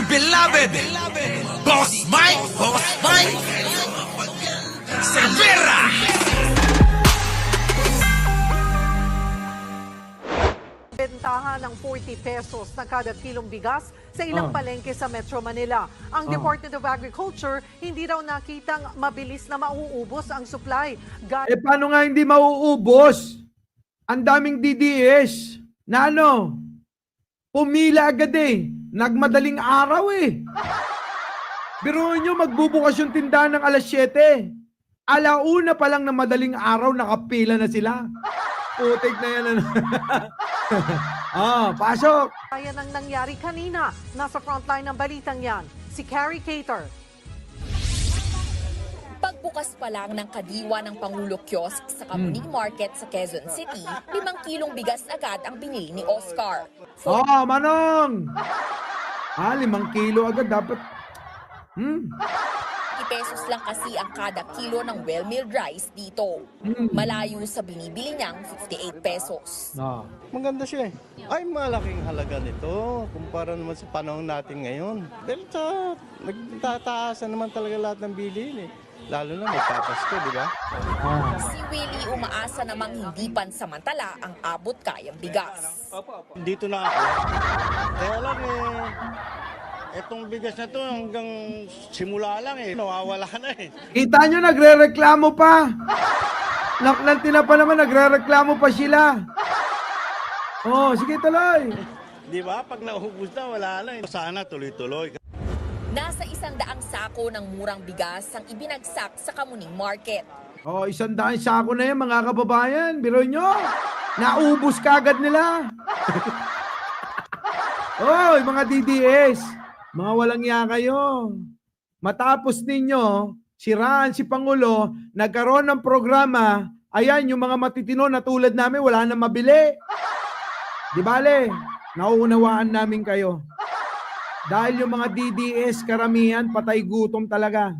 beloved Boss Mike Cervera. Bentahan ng 40 pesos na kada kilong bigas sa ilang palengke sa Metro Manila. Ang Department of Agriculture hindi raw nakitang mabilis na mauubos ang supply. Paano nga hindi mauubos? Ang daming DDS na pumila agad Nagmadaling araw Biruin nyo, magbubukas yung tindahan ng alas 7. Alauna pa lang na madaling araw, nakapila na sila. Putik na yan. Pasok. Ayan ang nangyari kanina. Nasa frontline ng balitang yan, si Carrie Cater. Pagbukas pa lang ng kadiwa ng Pangulo Kiosk sa Kamuning Market sa Quezon City, 5 kilong bigas agad ang binili ni Oscar. Manong! 5 kilo agad dapat. 50 pesos lang kasi ang kada kilo ng well-milled rice dito. Malayo sa binibili niyang 58 pesos. Maganda siya Ay, malaking halaga nito kumpara naman sa panahon natin ngayon. Dahil nagtataasan naman talaga lahat ng bilihin Lalo na magpapasko, di ba? Si Willie umaasa namang hindi pansamantala ang abot kayang bigas. Dito na ako. Kaya lang etong bigas na to hanggang simula lang nawawala na Kita nyo, nagre-reklamo pa. Naklantina pa naman, nagre-reklamo pa sila. Sige tuloy. Di ba? Pag naubos na, wala na Sana tuloy-tuloy. Nasa 100 sako ng murang bigas ang ibinagsak sa Kamuning Market. 100 sako na yan, mga kababayan. Biro nyo, naubos kagad nila. Mga DDS, mga walang iya kayo. Matapos ninyo, siraan si Pangulo, nagkaroon ng programa, ayan, yung mga matitino na tulad namin, wala na mabili. Di bale, nauunawaan namin kayo. Dahil yung mga DDS, karamihan, patay gutom talaga.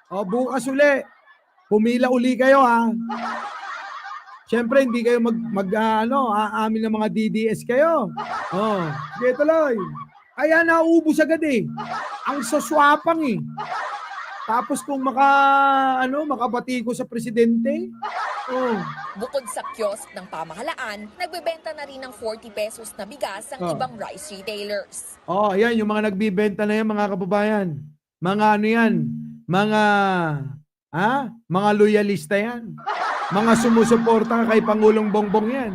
Bukas uli. Pumila uli kayo, Siyempre, hindi kayo aamin ng mga DDS kayo. Sige tuloy. Kaya naubos agad Ang saswapang Tapos kung makabati ko sa presidente, Bukod sa kiosk ng pamahalaan, nagbebenta na rin ng 40 pesos na bigas ang ibang rice retailers. Yan, yung mga nagbibenta na yan, mga kababayan. Mga mga loyalista yan. Mga sumusuporta kay Pangulong Bongbong yan.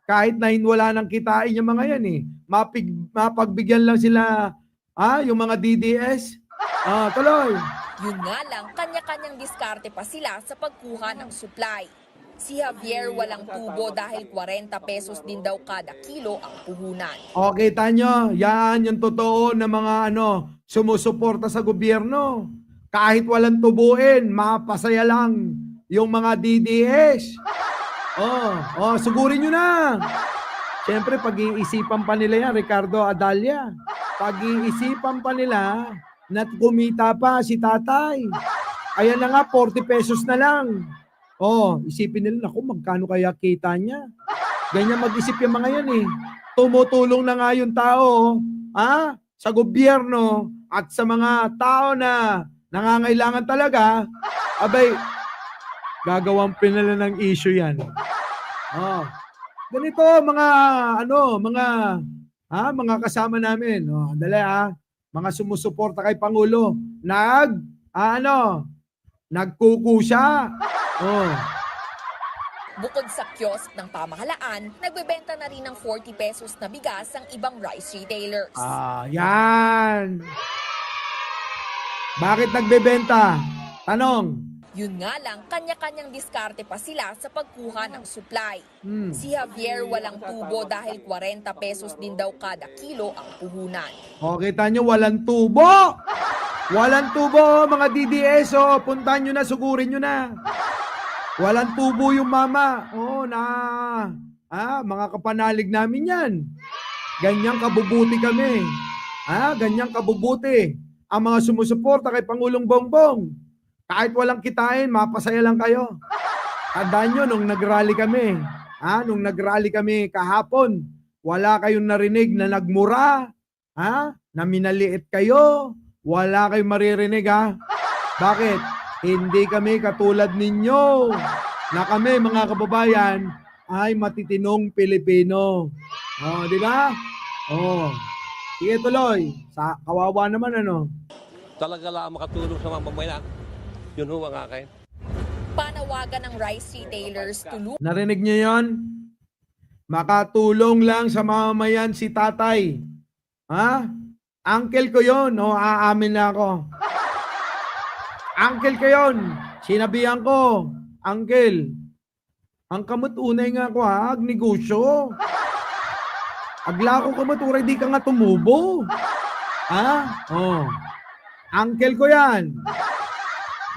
Kahit na wala nang kitain yung mga yan mapagbigyan lang sila, yung mga DDS. Tuloy. Yun nga lang, kanya-kanyang diskarte pa sila sa pagkuha ng supply. Si Javier walang tubo dahil 40 pesos din daw kada kilo ang puhunan. Kita nyo, yan yung totoo na mga sumusuporta sa gobyerno. Kahit walang tubuin, mapasaya lang yung mga DDS. Sugurin nyo na. Siyempre, pag-iisipan pa nila yan, Ricardo Adalia. Pag-iisipan pa nila na kumita pa si tatay. Ayan na nga, 40 pesos na lang. Isipin nila, magkano kaya kita niya? Ganyan mag-isip yung mga yan Tumutulong na nga yung tao, sa gobyerno at sa mga tao na nangangailangan talaga, gagawang pinala ng issue yan. Ganito, mga kasama namin. Dali mga sumusuporta kay Pangulo, nagkukusya. Bukod sa kiosk ng pamahalaan, nagbebenta na rin ng 40 pesos na bigas ang ibang rice retailers. Yan. Bakit nagbebenta? Tanong. Yun nga lang, kanya-kanyang diskarte pa sila sa pagkuha ng supply. Si Javier walang tubo dahil 40 pesos din daw kada kilo ang puhunan. Kita nyo, walang tubo! Walang tubo, mga DDS. Puntahan nyo na, sugurin nyo na. Walang tubo yung mama. Mga kapanalig namin yan. Ganyang kabubuti kami. Ganyang kabubuti. Ang mga sumusuporta kay Pangulong Bongbong. Kahit walang kitain, mapasaya lang kayo. Tandaan nyo, nung nag-rally kami kahapon, Wala kayong narinig na nagmura, ha? Na minaliit kayo. Wala kayong maririnig, ha? Bakit? Hindi kami katulad ninyo na kami, mga kababayan, ay matitinong Pilipino. Oh, di ba? Oh. Sige, tuloy. Kawawa naman, ano? Talaga lang makatulong sa mamamayan. Yun ho ang akin. Panawagan ng rice retailers tulungan Narinig niyo yon? Makatulong lang sa mamamayan si tatay. Ha? Uncle ko yon. O, aamin na ako. Uncle ko yon. Sinabihan ko. Uncle, ang kamot unay nga ko ha, ag negosyo. Agla ko kamot uray, di ka nga tumubo. Ha? Oh. Uncle ko yan.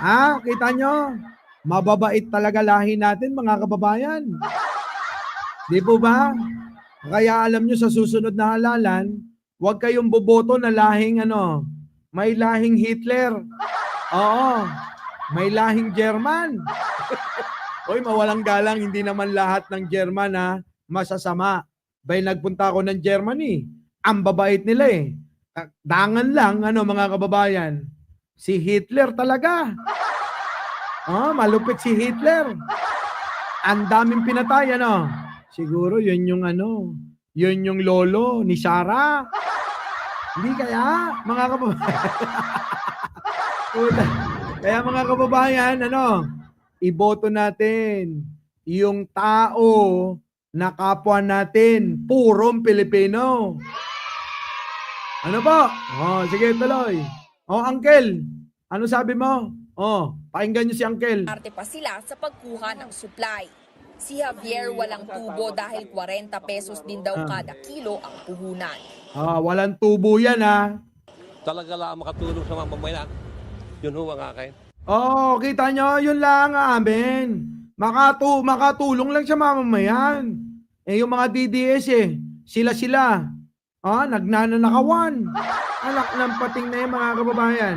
Ha? Kita nyo? Mababait talaga lahi natin, mga kababayan. Di po ba? Kaya alam nyo, sa susunod na halalan, huwag kayong boboto na lahing ano, may lahing Hitler. Oo. May lahing German. Oy, mawalang galang, hindi naman lahat ng German ha, masasama. Bay, nagpunta ako ng Germany. Ang babait nila eh. Dangan lang, ano mga kababayan, si Hitler talaga. Malupit si Hitler. Ang daming pinatay, ano. Siguro yun yung ano, yun yung lolo ni Sarah. Hindi kaya, mga kababayan. Kaya mga kababayan, ano, iboto natin yung tao na kapwa natin, purong Pilipino. Ano po? Sige, tuloy. Uncle, ano sabi mo? Pakinggan niyo si Uncle. pa sila sa pagkuha ng supply. Si Javier walang tubo dahil 40 pesos din daw kada kilo ang puhunan. Walang tubo yan, ha? Talaga lang makatulong sa mamamayan. Yun ho ang akin. Kita nyo, yun lang ang amin. Makatulong lang sa mamamayan. Yung mga DDS sila. Nagnanakawan. Alak ng pating na yung mga kababayan.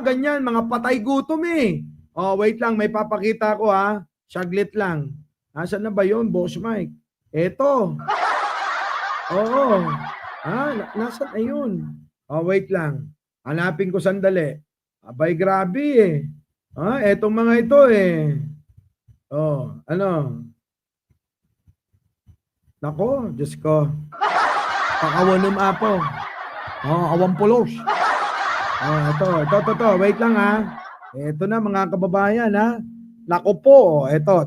Ganyan, mga patay gutom eh. Wait lang, may papakita ko ha. Saglit lang. Nasaan na ba yun, Boss Mike? Eto. Oo. Nasaan na yun? Wait lang. Hanapin ko sandali. Abay, grabe eh. Etong mga ito eh. Ano? Nako, Diyos ko. Pakawanom apo. Awampulos. Ito. Wait lang ha. Ito na mga kababayan ha. Nako po. Ito.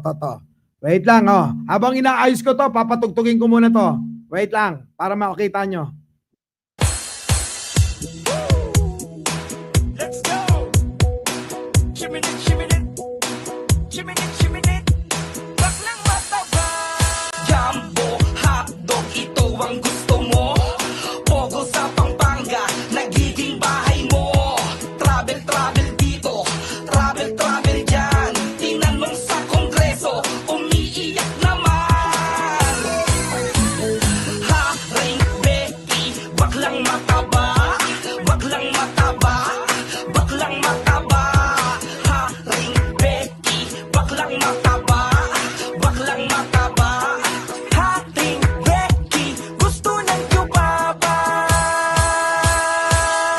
Wait lang Habang inaayos ko to, papatugtugin ko muna to. Wait lang, para makita nyo. Let's go! Chiminit. Baklang mataba. Jumbo, hotdog, ito ang gusto mo. Pogo sa Pampanga, nagiging bahay mo. Travel dito, travel dyan. Tinanong sa kongreso, umiiyak naman. Haring Becky, baklang mataba. Haring Becky, baklang mataba. Haring Becky, gusto ng yubaba.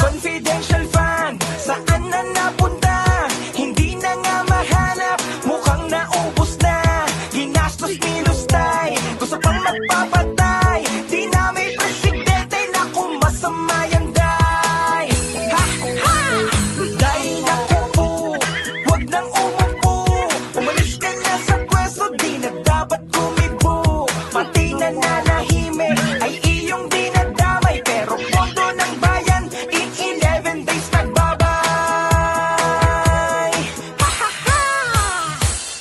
Confidential fund, saan na napunta? Hindi na nga mahanap, mukhang naubos na. Ginastos ni Lustay, gusto pang magpapatay. Di na may presidente, naku masama yan, day. Day, naku po, wag nang umupo. Umalis ka na sa pwesto, di na dapat gumibo. Pati nananahimik ay iyong dinadamay. Pero boto ng bayan, in 11 days nagbabay.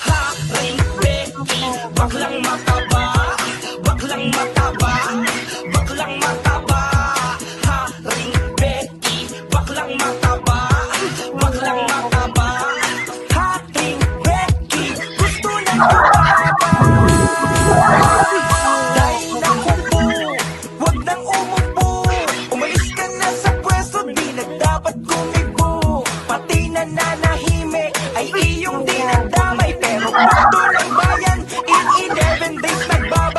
Haring Becky, baklang mataba. Haring Becky, baklang mataba. Haring Becky, gusto ng yubaba. Dahil naku po, wag nang umupo. Umalis ka na sa pwesto, di na dapat gumibo. Pati nananahimik ay iyong dinadamay. Pero boto ng bayan, in 11 days nagbabay.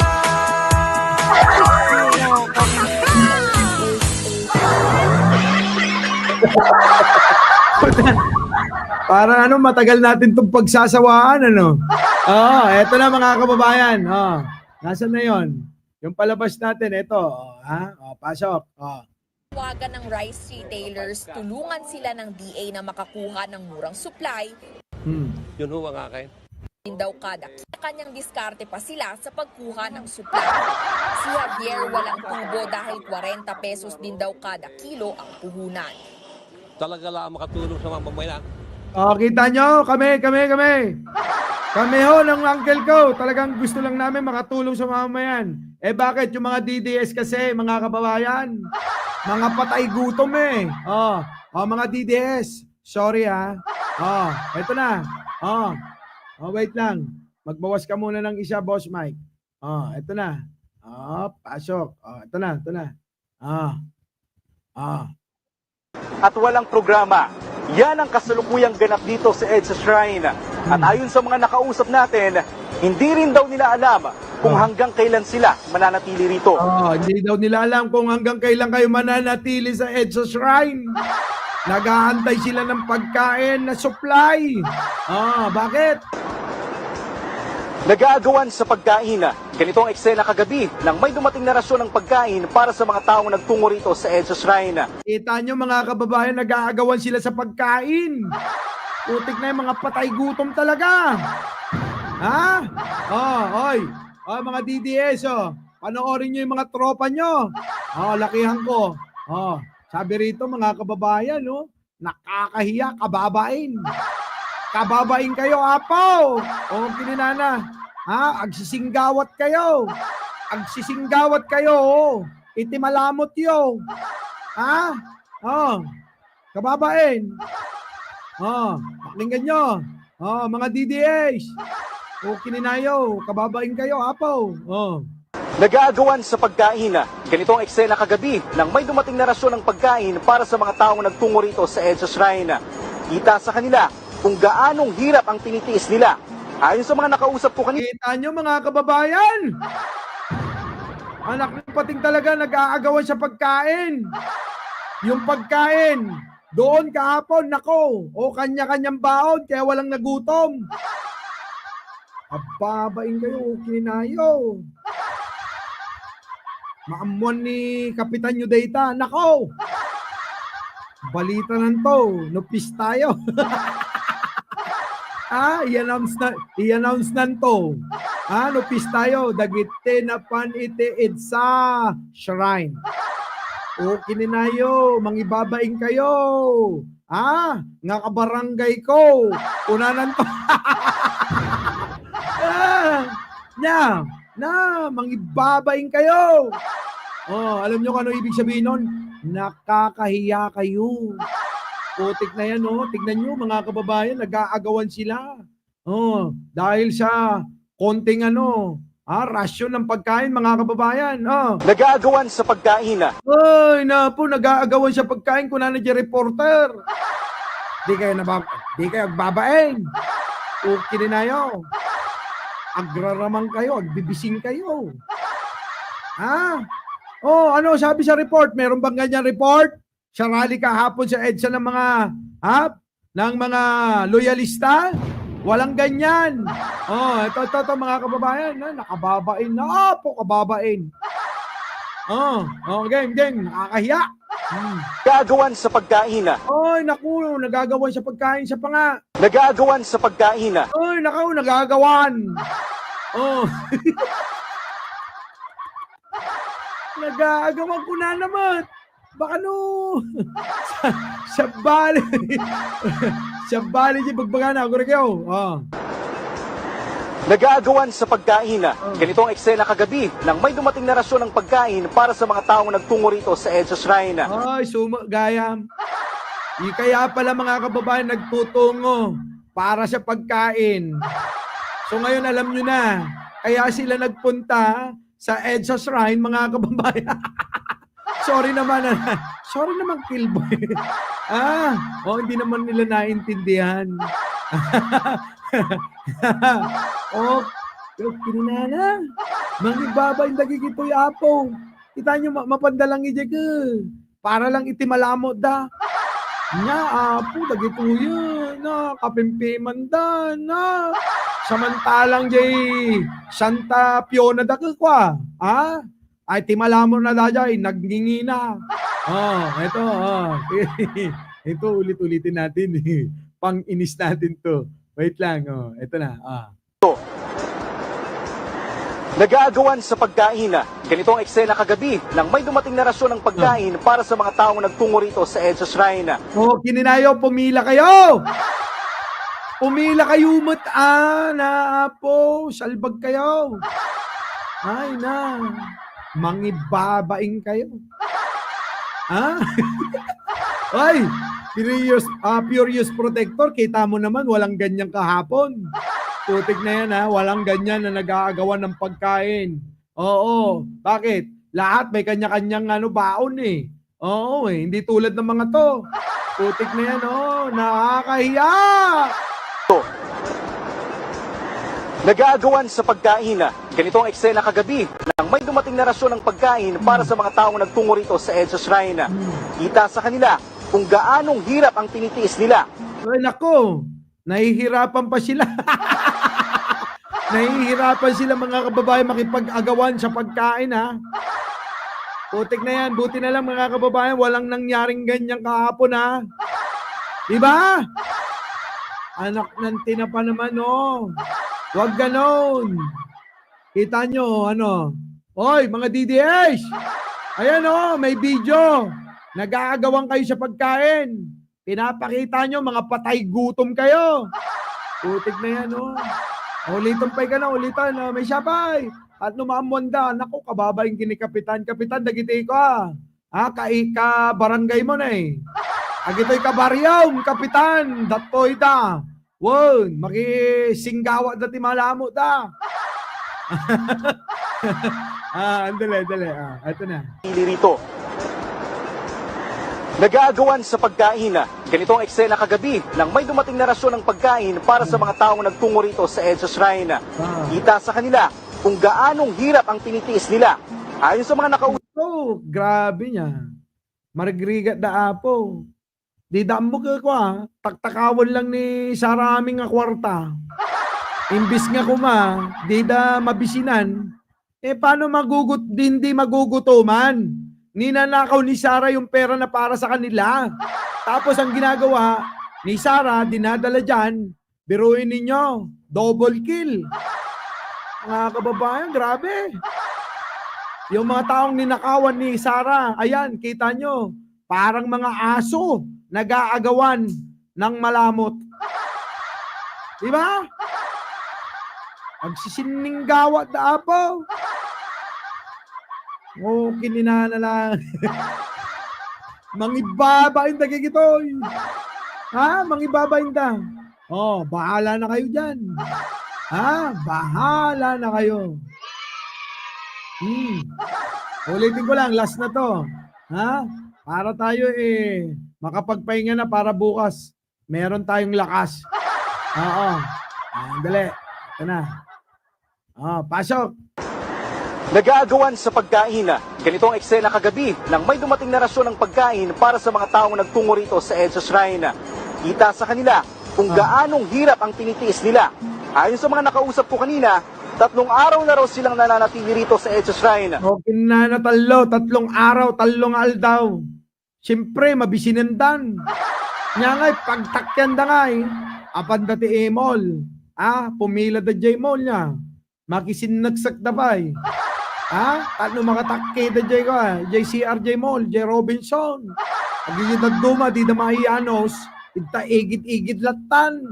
Para matagal natin itong pagsasawaan, eto na mga kababayan. Nasaan na yon? Yung palabas natin, eto. Pasok. Tawagan ng rice retailers, tulungan sila ng DA na makakuha ng murang supply. Yun ho ang akin. Din daw kada kanyang diskarte pa sila sa pagkuha ng supply. Si Javier walang tubo dahil 40 pesos din daw kada kilo ang puhunan. Talaga lang makatulong sa mga mamayan. Kita nyo? Kami. Kami ho ng uncle ko. Talagang gusto lang namin makatulong sa mamamayan. Bakit? Yung mga DDS kasi, mga kababayan, mga patay gutom mga DDS. Sorry eto na. Wait lang. Magbawas ka muna ng isa, Boss Mike. Eto na. Pasok. Eto na. At walang programa. Yan ang kasalukuyang ganap dito sa EDSA Shrine. At ayon sa mga nakausap natin, hindi rin daw nila alam kung hanggang kailan sila mananatili rito. Hindi daw nila alam kung hanggang kailan kayo mananatili sa EDSA Shrine. Nag-aantay sila ng pagkain na supply. Bakit? Nag-aagawan sa pagkain. Ganito ang eksena kagabi nang may dumating na rasyon ng pagkain para sa mga taong nagtungo rito sa EDSA Shrine. Kita nyo mga kababayan, nag-aagawan sila sa pagkain. Putik na yung mga patay gutom talaga. Mga DDS, panoorin nyo yung mga tropa nyo. Lakihan ko. Sabi rito mga kababayan, nakakahiya, kababain. Kababain kayo, apaw. Kininana. Agsisinggawat kayo. Itimalamot yo. Kababain. Pakinggan nyo. Mga DDS. Kininayo. Kababain kayo, apaw. Nag-aagawan sa pagkain. Ganito ang eksena kagabi nang may dumating na rasyon ng pagkain para sa mga taong nagtungo rito sa EDSA Shrine. Kita sa kanila kung gaanong hirap ang tinitiis nila. Ayon sa mga nakausap ko kanina. Kita nyo mga kababayan. Anak ng pating talaga nag-aagawan sa pagkain. Yung pagkain, doon kahapon, kanya-kanyang baon, kaya walang nagutom. Ababain kayo, kinayo. Maamuan ni Kapitan Yudeta, balita nanto, nupis tayo. I-announce nanto. Nupis tayo, dagiti na pan iti EDSA Shrine. Kininayo, mangibabaing kayo. Nga kabarangay ko. Unanan to. Mangibabaing kayo. Alam nyo kung ano ibig sabihin nun? Nakakahiya kayo. Putik na yan, Tignan nyo, mga kababayan, nag-aagawan sila. Dahil sa konting rasyon ng pagkain, mga kababayan. Nag-aagawan sa pagkain. Nag-aagawan sa pagkain kung nandiyan reporter. Di kayo agbabain. Kininayo. Agraramang kayo, agbibising kayo. Ano sabi sa report? Meron bang ganyan report? Sa rally kahapon sa EDSA ng mga loyalista? Walang ganyan. Ito mga kababayan, nakababain na kababain. Game, nakakahiya. Nag-aagawan sa pagkain. Nagagawan sa pagkain sa panga. Nag-aagawan sa pagkain. Nagagawan. Nag-aagawan ko na naman. Baka sa bali. Sa bali niya bagbagana. Ako na kayo. Nag-aagawan sa pagkain. Ganito ang eksena kagabi nang may dumating na rasyon ng pagkain para sa mga taong nagtungo rito sa EDSA Shrine. Gayam. Kaya pala mga kababayan nagtutungo para sa pagkain. So ngayon alam nyo na, kaya sila nagpunta sa EDSA Shrine, mga kababayan. Sorry naman, Killboy. Hindi naman nila naintindihan. Kinana. Mangibaba yung dagigitoy apo. Kita nyo, mapandalang ije ka. Para lang itimalamot da. Nya, apo, dagito yun, na, kapimpiman da, na. Samantalang jay, Santa Fiona da kwa, ha? Ay, timala mo na da jay, nagngingi na. Oh, ito, oh. Ito, ulit-ulitin natin. Pang-inis natin to. Wait lang, oh. Ito na, Nag-aagawan sa pagkain. Ganito ang eksena kagabi nang may dumating na rasyon ng pagkain para sa mga taong nagtungo rito sa EDSA Shrine. Oh, kininayo, pumila kayo! Pumila kayo, na apo, salbag kayo. Ay na, mangibabaing kayo. Ha? Ay, Furious Protector, kita mo naman, walang ganyan kahapon. Putik na yan, ha? Walang ganyan na nag-aagawan ng pagkain. Oo, bakit? Lahat may kanya-kanyang baon eh. Oo, hindi tulad ng mga to. Putik na yan, nakakahiya! Nag-aagawan sa pagkain. Ganito ang eksena kagabi nang may dumating na rasyon ng pagkain para sa mga taong nagtungo rito sa EDSA Shrine. Kita sa kanila kung gaanong hirap ang tinitiis nila. Ay, nako, nahihirapan pa sila. Nahihirapan sila mga kababayan makipag-agawan sa pagkain, ha? Putik na yan. Buti na lang mga kababayan, walang nangyaring ganyan kahapon, ha? Diba? Anak ng tinapa naman, Huwag ganon. Kita nyo, Hoy, mga DDS! Ayan, may video. Nag-aagawan kayo sa pagkain. Pinapakita nyo, mga patay gutom kayo. Putik na yan, Ulitan pa ka na, ulitan. May sabay. At numamwanda. Naku, kababaing kinikapitan. Kapitan, dagiti ko, ka-barangay mo na eh. Agito'y kabaryom, kapitan. Datoy da. Wow, makisinggawa dati malamo da. Andale. Ito na. Rito. Nag-aagawan sa pagkain. Ganito ang eksena kagabi nang may dumating na rasyon ng pagkain para sa mga taong nagtungo rito sa EDSA Shrine. Kita sa kanila kung gaanong hirap ang tinitiis nila. Ayon sa mga nakausap. Grabe niya. Marigrigat da apo. Di damo ka ko, taktakawon lang ni saraming nga kwarta. Imbis nga kuma, di da mabisinan. Paano hindi magugutuman? Ninanakaw ni Sarah yung pera na para sa kanila. Tapos ang ginagawa ni Sarah, dinadala dyan, biruin ninyo, double kill. Mga kababayan, grabe. Yung mga taong ninakawan ni Sarah, ayan, kita nyo, parang mga aso, nag-aagawan ng malamot. Diba? Agsisininggawa da apo. Kininana lang. Mangibabain da gigitoy. Mangibabain da. Bahala na kayo dyan. Bahala na kayo. Ulitin ko lang, last na to. Para tayo makapagpahinga na para bukas. Meron tayong lakas. Dali. Ito na. Pasok. Nag-aagawan sa pagkain. Ganito ang eksena kagabi nang may dumating na rasyon ng pagkain para sa mga taong nagtungo rito sa EDSA Shrine. Kita sa kanila kung gaanong hirap ang tinitiis nila. Ayon sa mga nakausap ko kanina, 3 araw na raw silang nananatili rito sa EDSA Shrine. Kinanatalo, 3 araw, 3 aldaw. Siyempre, mabisinandan. Nga nga'y, pagtakyan da nga'y, apan dati emol. Pumila da jay mol niya. Makisinagsak da ba'y. Ano makatakke da jay ko, JCRJ Mall, J. Robinson. Pag-iidag duma, di da maianos, ita igit-igit latan.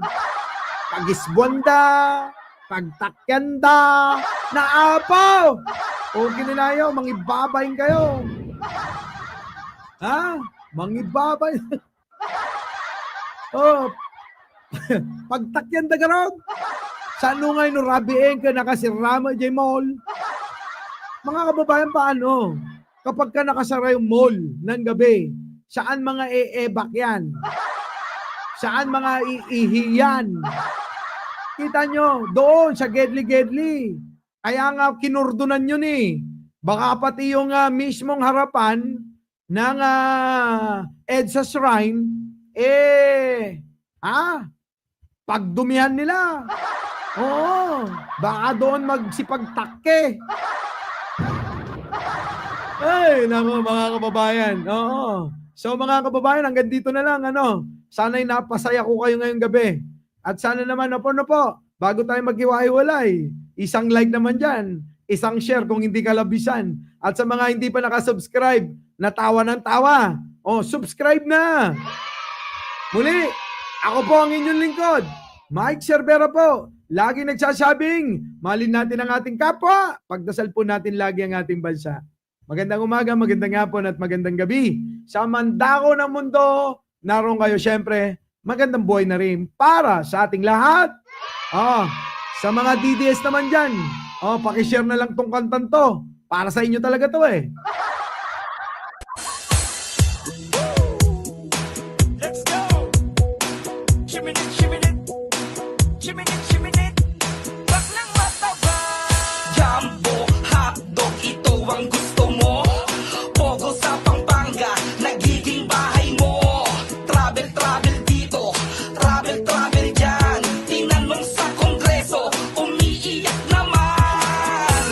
Pagisbuanda, pagtakyanda, naapaw. Kininayo, mangibabayin kayo. Mangibabayin. Pagtakyanda garog. Saan ngay no rabieng ka nakasirama jay mall? Mga kababayan, paano? Kapag ka nakasara yung mall ng gabi, saan mga e-ebak yan? Saan mga iihiyan? Kita nyo, doon sa Gedli-Gedli. Kaya nga kinurdunan yun Baka pati yung mismong harapan ng EDSA Shrine, pagdumihan nila. Oo, baka doon magsipagtakke. Ay, nako mga kababayan. Oo. So mga kababayan, hanggang dito na lang. Sana'y napasaya ko kayo ngayong gabi. At sana naman, po, bago tayo maghiwa-hiwalay, isang like naman dyan, isang share kung hindi ka labisan. At sa mga hindi pa nakasubscribe, natawa ng tawa, subscribe na! Muli, ako po ang inyong lingkod, Mike Cervera po. Lagi nagsasabing, mahalin natin ang ating kapwa, pagdasal po natin lagi ang ating bansa. Magandang umaga, magandang hapon at magandang gabi. Sa mandako ng mundo, naroon kayo syempre, magandang buhay na rin para sa ating lahat. Sa mga DDS naman dyan, pakishare na lang tong kantan to. Para sa inyo talaga to eh. Let's go! Chiminit, chiminit. Chiminit, chiminit. Baklang mataba. Jumbo, hotdog, ito ang gusto mo. Pogo sa Pampanga, nagiging bahay mo. Travel, travel dito. Travel, travel dyan. Tinanong sa kongreso, umiiyak naman.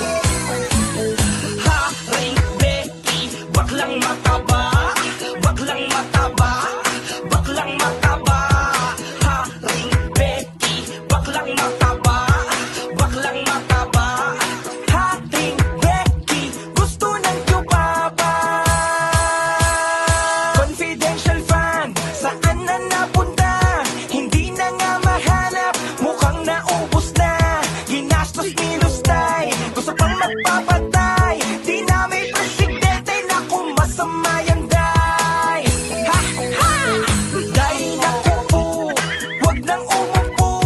Haring Becky, baklang mataba. Baklang mataba. Baklang mataba. Haring Becky, baklang mataba. Baklang mataba. Haring Becky, gusto ng yubaba. Confidential fan, saan na napunta? Hindi na nga mahanap, mukhang naubos na. Ginastos ni Lustay, gusto pang magpapatay. Di na may presidente, naku masama yan, day. Ha, ha! Day, naku po, wag nang umupo.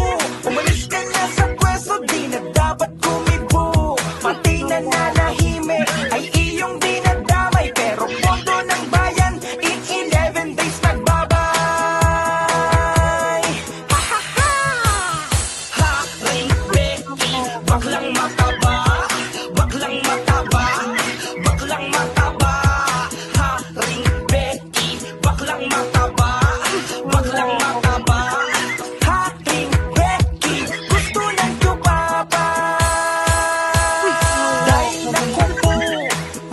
Umalis ka na sa pwesto, di na dapat kumibo. Pati nananahimik ay iyong dinadamay. Pero pondo ng bayan, in 11 days nagbabay. Ha, ha, ha! Haring Becky, baklang mataba. Baklang mataba. Baklang mataba. Haring Becky, baklang mataba. Baklang mataba. Haring Becky, gusto ng yubaba. Dahil naku po,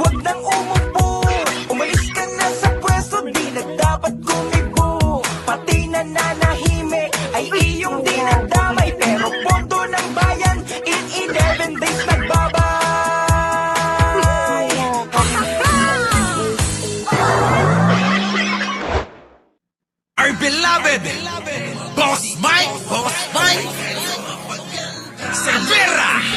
wag nang umupo. Umalis ka na sa pwesto, di na dapat kumibo. Pati nananahimik ay iyong dinadamay. Pero pondo ng bayan, in 11 days nagbabay. Our beloved Boss Mike Cervera.